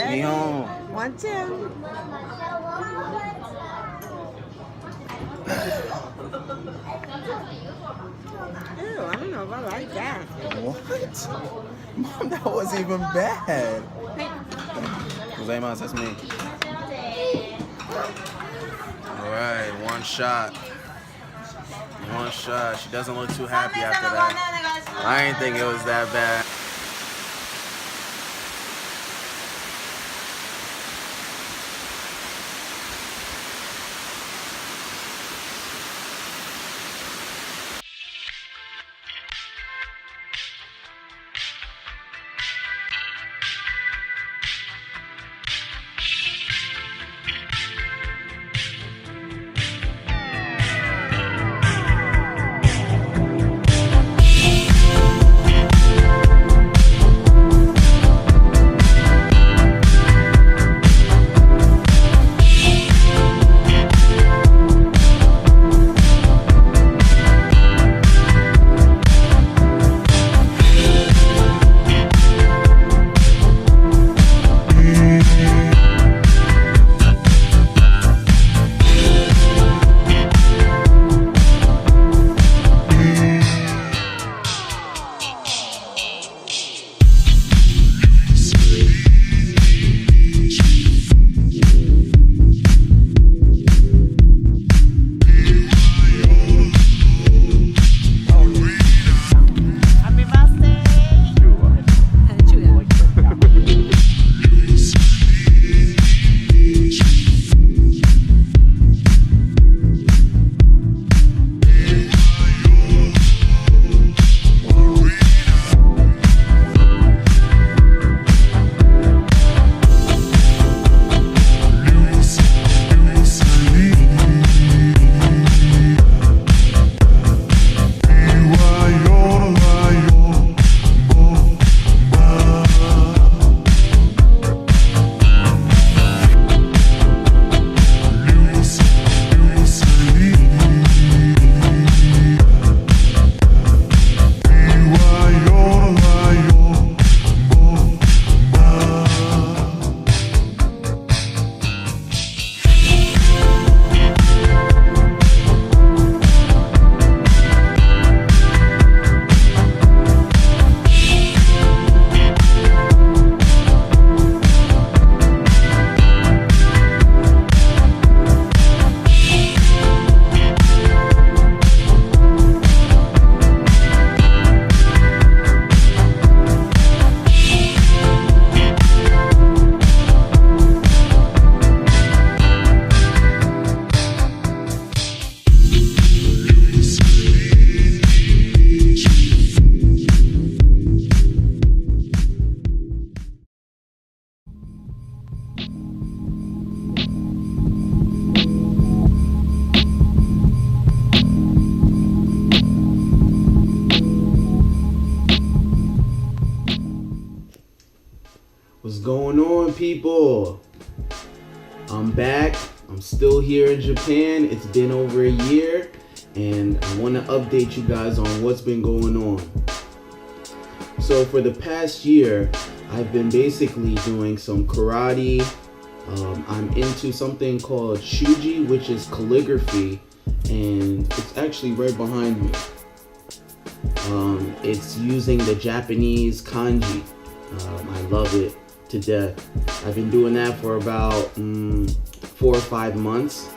Nihon. 1, 2. Ew, I don't know if I like that. What? Mom, that wasn't even bad. Gozaimasu, that's me. Alright, one shot. One shot. She doesn't look too happy after that. I didn't think it was that bad. What's going on, people? I'm back. I'm still here in Japan. It's been over a year, and I want to update you guys on what's been going on. So for the past year, I've been basically doing some karate. I'm into something called shuji, which is calligraphy, and it's actually right behind me. It's using the Japanese kanji. I love it to death. I've been doing that for about 4 or 5 months,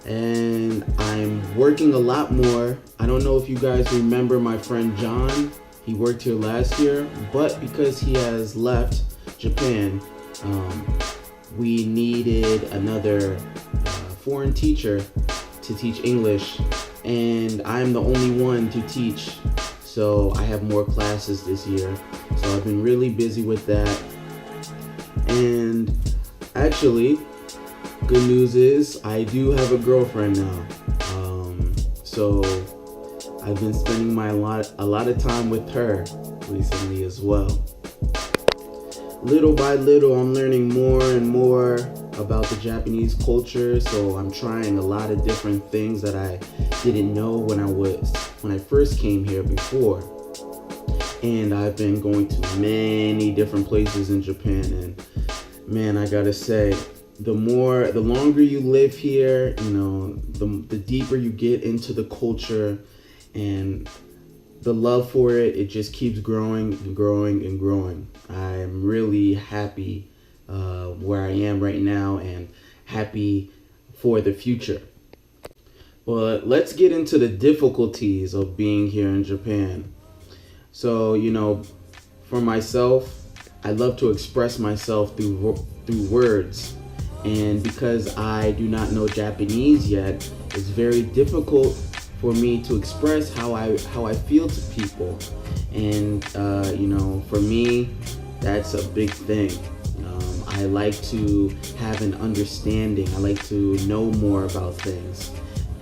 and I'm working a lot more. I don't know if you guys remember my friend John. He worked here last year, but because he has left Japan, we needed another foreign teacher to teach English, and I'm the only one to teach, so I have more classes this year. So I've been really busy with that. And actually, good news is I do have a girlfriend now. So I've been spending a lot of time with her recently as well. Little by little, I'm learning more and more about the Japanese culture, so I'm trying a lot of different things that I didn't know when I first came here before. And I've been going to many different places in Japan, and man, I gotta say, the longer you live here, the deeper you get into the culture, and the love for it just keeps growing and growing and growing. I'm really happy where I am right now and happy for the future. But let's get into the difficulties of being here in Japan. So, for myself, I love to express myself through words. And because I do not know Japanese yet, it's very difficult for me to express how I feel to people. And, for me, that's a big thing. I like to have an understanding. I like to know more about things.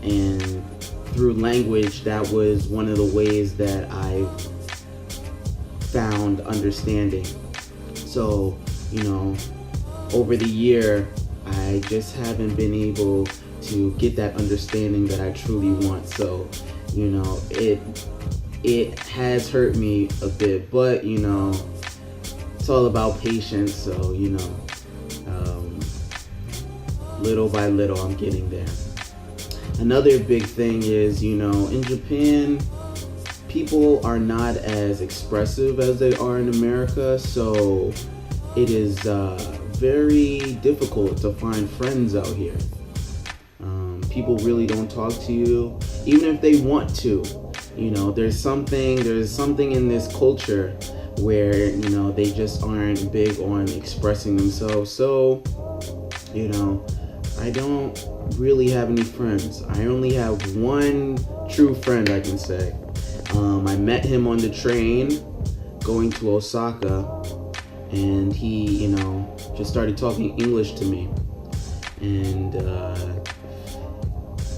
And through language, that was one of the ways that I found understanding. So, over the year, I just haven't been able to get that understanding that I truly want. So, it has hurt me a bit, but, it's all about patience. So, little by little, I'm getting there. Another big thing is, in Japan, people are not as expressive as they are in America, so it is very difficult to find friends out here. People really don't talk to you, even if they want to. There's something in this culture where, they just aren't big on expressing themselves. So, I don't really have any friends. I only have one true friend, I can say. I met him on the train going to Osaka, and he, just started talking English to me. And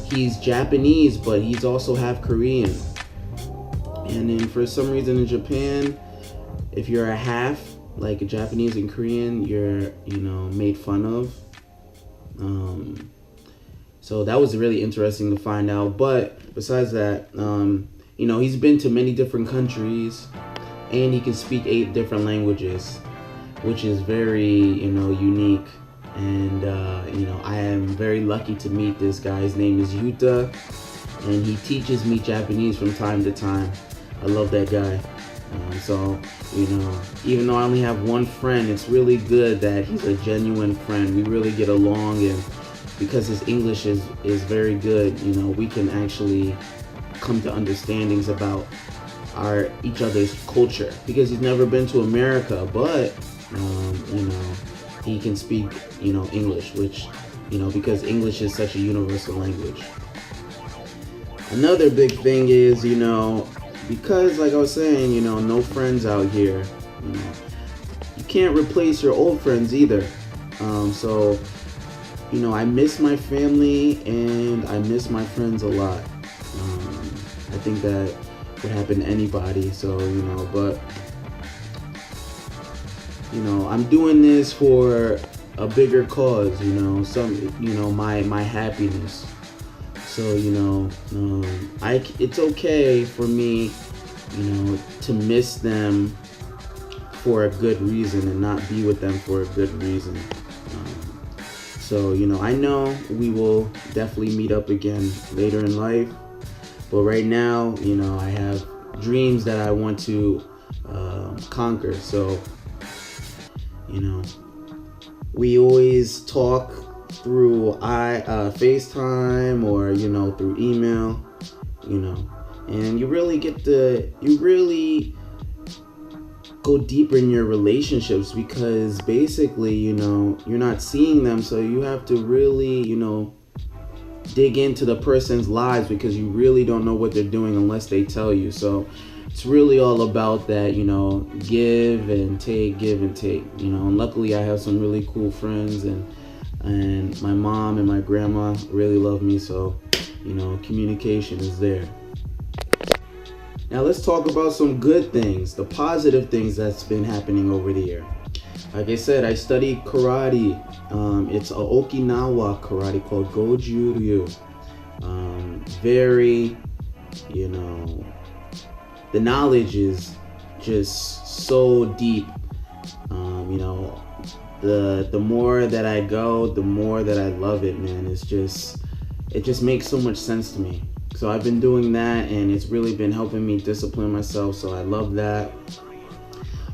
he's Japanese, but he's also half Korean. And then for some reason in Japan, if you're a half, like a Japanese and Korean, you're, made fun of. So that was really interesting to find out. But besides that, he's been to many different countries, and he can speak 8 different languages, which is very, unique. And, I am very lucky to meet this guy. His name is Yuta, and he teaches me Japanese from time to time. I love that guy. So, even though I only have one friend, it's really good that he's a genuine friend. We really get along, and because his English is very good, we can actually come to understandings about each other's culture. Because he's never been to America, but, he can speak, English, which, because English is such a universal language. Another big thing is, because like I was saying, no friends out here, you can't replace your old friends either. So, I miss my family and I miss my friends a lot. I think that would happen to anybody. So, but, I'm doing this for a bigger cause, my happiness. So, it's okay for me, to miss them for a good reason and not be with them for a good reason. So, I know we will definitely meet up again later in life. But right now, I have dreams that I want to conquer. So, we always talk through FaceTime or, through email, and you really go deeper in your relationships because basically, you're not seeing them. So you have to really, dig into the person's lives because you really don't know what they're doing unless they tell you. So it's really all about that, give and take. And luckily I have some really cool friends, and my mom and my grandma really love me. So, communication is there. Now let's talk about some good things, the positive things that's been happening over the year. Like I said, I studied karate. It's a Okinawa karate called Goju-ryu. Very, the knowledge is just so deep. the more that I go, the more that I love it, man. It just makes so much sense to me. So I've been doing that, and it's really been helping me discipline myself. So I love that.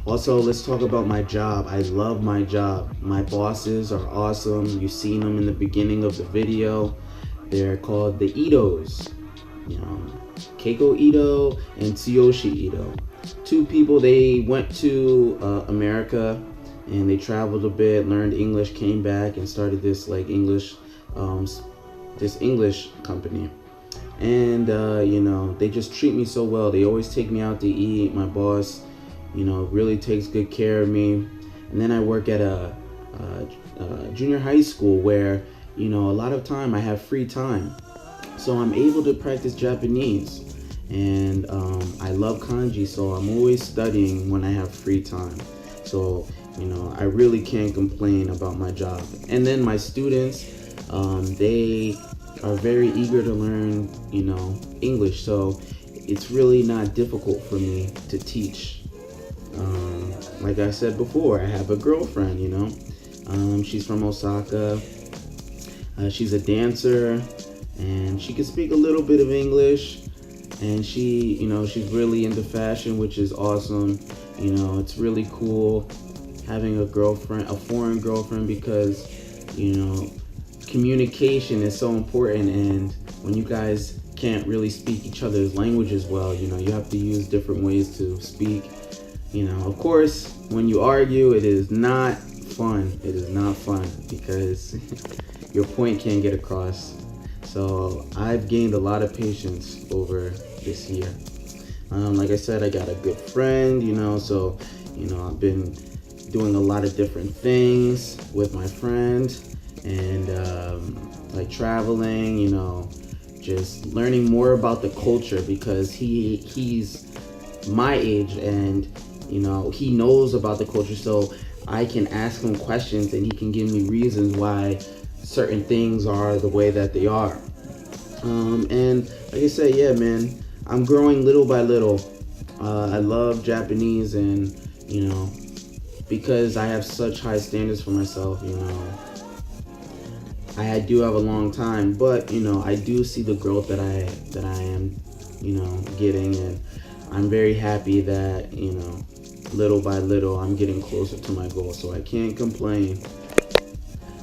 Also, let's talk about my job. I love my job. My bosses are awesome. You've seen them in the beginning of the video. They're called the Itos. You know, Keiko Ito and Tsuyoshi Ito. Two people, they went to America and they traveled a bit, learned English, came back and started this like English company. And you know, they just treat me so well. They always take me out to eat. My boss, you know, really takes good care of me. And then I work at a junior high school where, you know, a lot of time I have free time, so I'm able to practice Japanese. And I love kanji, so I'm always studying when I have free time. So, you know, I really can't complain about my job. And then my students, they are very eager to learn, you know, English. So it's really not difficult for me to teach. Like I said before, I have a girlfriend, you know. She's from Osaka. She's a dancer, and she can speak a little bit of English. And she, you know, she's really into fashion, which is awesome. You know, it's really cool having a girlfriend, a foreign girlfriend, because, you know, communication is so important. And when you guys can't really speak each other's languages well, you know, you have to use different ways to speak. You know, of course, when you argue, it is not fun. It is not fun because your point can't get across. So I've gained a lot of patience over this year. Like I said, I got a good friend, you know, so, you know, I've been doing a lot of different things with my friend, and like traveling, you know, just learning more about the culture, because he's my age, and, you know, he knows about the culture, so I can ask him questions and he can give me reasons why certain things are the way that they are. And like I said, yeah, man, I'm growing little by little. I love Japanese, and, you know, because I have such high standards for myself, you know, I do have a long time, but, you know, I do see the growth that I am, you know, getting, and I'm very happy that, you know, little by little I'm getting closer to my goal, so I can't complain.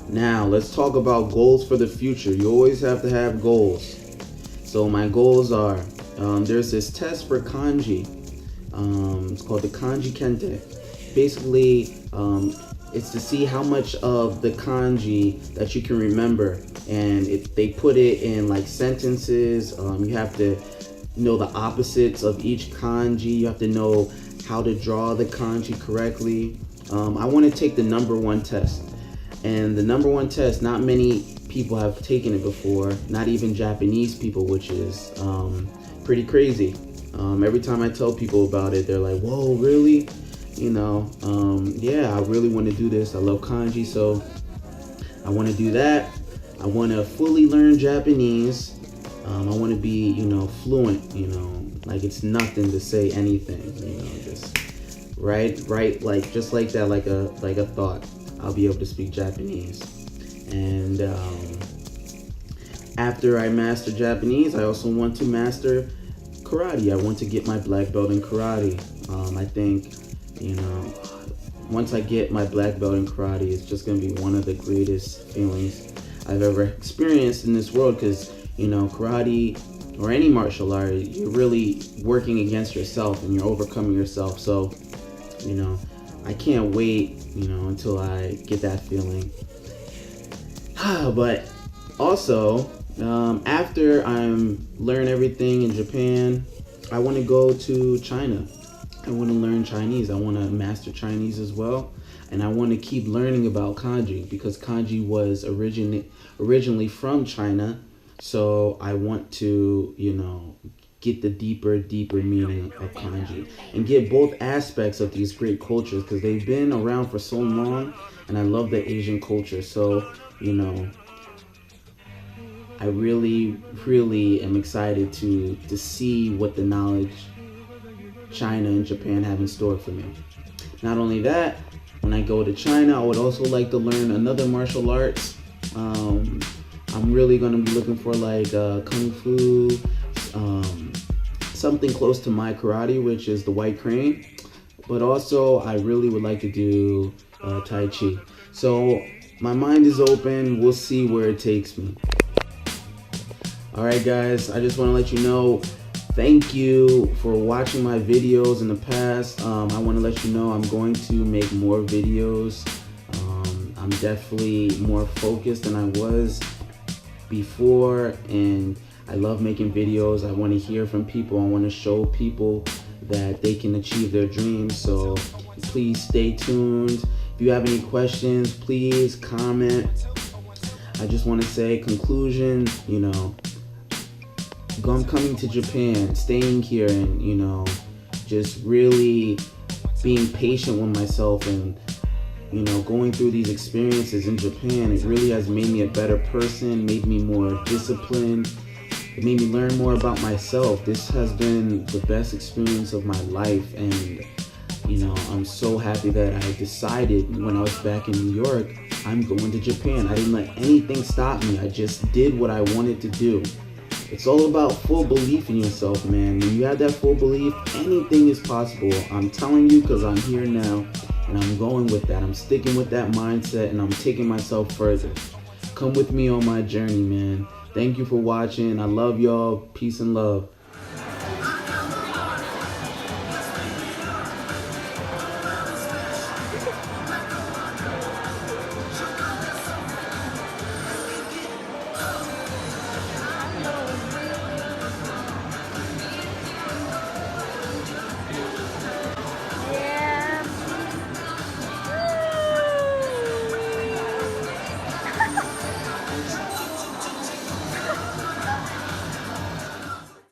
Now, let's talk about goals for the future. You always have to have goals. So my goals are, there's this test for kanji. It's called the Kanji Kente. Basically, it's to see how much of the kanji that you can remember. And they put it in like sentences. You have to know the opposites of each kanji. You have to know how to draw the kanji correctly. I want to take the #1 test. And the #1 test, not many people have taken it before, not even Japanese people, which is pretty crazy. Every time I tell people about it, they're like, whoa, really? You know, yeah, I really want to do this. I love kanji, so I want to do that. I want to fully learn Japanese. I want to be, you know, fluent, you know, like it's nothing to say anything, you know, just right, like just like that, like a thought. I'll be able to speak Japanese. And after I master Japanese, I also want to master karate. I want to get my black belt in karate. I think, you know, once I get my black belt in karate, it's just going to be one of the greatest feelings I've ever experienced in this world, because, you know, karate or any martial art, you're really working against yourself and you're overcoming yourself. So, you know, I can't wait, you know, until I get that feeling. But also, after I learn everything in Japan, I want to go to China. I want to learn Chinese. I want to master Chinese as well. And I want to keep learning about kanji, because kanji was originally from China. So I want to, you know, get the deeper meaning of kanji and get both aspects of these great cultures, because they've been around for so long, and I love the Asian culture. So, you know, I really am excited to see what the knowledge China and Japan have in store for me. Not only that, when I go to China, I would also like to learn another martial arts. I'm really gonna be looking for like Kung Fu, something close to my karate, which is the White Crane. But also, I really would like to do Tai Chi. So my mind is open. We'll see where it takes me. All right, guys, I just want to let you know, thank you for watching my videos in the past. I want to let you know I'm going to make more videos. I'm definitely more focused than I was before, and I love making videos. I want to hear from people. I want to show people that they can achieve their dreams. So please stay tuned. If you have any questions, please comment. I just want to say, conclusion, I'm coming to Japan, staying here, and just really being patient with myself, and going through these experiences in Japan, it really has made me a better person, made me more disciplined. It made me learn more about myself. This has been the best experience of my life, and I'm so happy that I decided when I was back in New York, I'm going to Japan. I didn't let anything stop me. I just did what I wanted to do. It's all about full belief in yourself, man. When you have that full belief, anything is possible. I'm telling you, because I'm here now, and I'm going with that. I'm sticking with that mindset, and I'm taking myself further. Come with me on my journey, man. Thank you for watching. I love y'all. Peace and love.